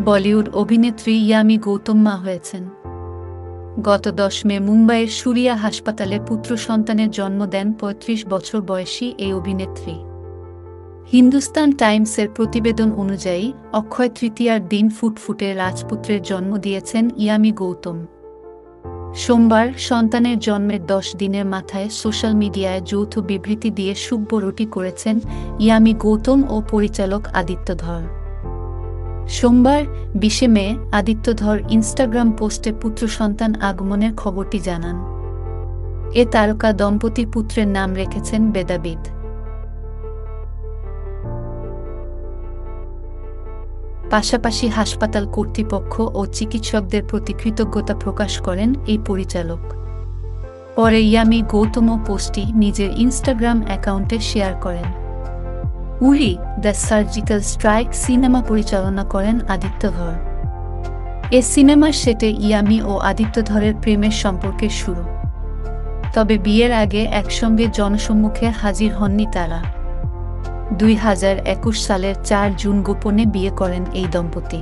বলিউড অভিনেত্রী ইয়ামি গৌতম মা হয়েছেন। গত 10 মে মুম্বাইয়ের শুরিয়া হাসপাতালে পুত্র সন্তানের জন্ম দেন ৩৫ বছর বয়সী এই অভিনেত্রী। হিন্দুস্তান টাইমসের প্রতিবেদন অনুযায়ী অক্ষয় তৃতীয়ার দিন ফুটফুটে রাজপুত্রের জন্ম দিয়েছেন ইয়ামি গৌতম। সোমবার সন্তানের জন্মের 10 দিনের মাথায় সোশ্যাল মিডিয়ায় যৌথ বিবৃতি দিয়ে শুভ্যরটি করেছেন ইয়ামি গৌতম ও পরিচালক আদিত্য ধর। সোমবার 20 মে আদিত্য ধর ইনস্টাগ্রাম পোস্টে পুত্র সন্তান আগমনের খবরটি জানান। এ তারকা দম্পতি পুত্রের নাম রেখেছেন বেদাবিদ। পাশাপাশি হাসপাতাল কর্তৃপক্ষ ও চিকিৎসকদের প্রতি কৃতজ্ঞতা প্রকাশ করেন এই পরিচালক। পরে ইয়ামি গৌতম পোস্টটি নিজের ইনস্টাগ্রাম অ্যাকাউন্টে শেয়ার করেন। উরি দ্য সার্জিক্যাল স্ট্রাইক সিনেমা পরিচালনা করেন আদিত্য ধর। এ সিনেমার সেটে ইয়ামি ও আদিত্য ধরের প্রেমের সম্পর্কের শুরু। তবে বিয়ের আগে একসঙ্গে জনসম্মুখে হাজির হননি তারা। 2021 সালের 4 জুন গোপনে বিয়ে করেন এই দম্পতি।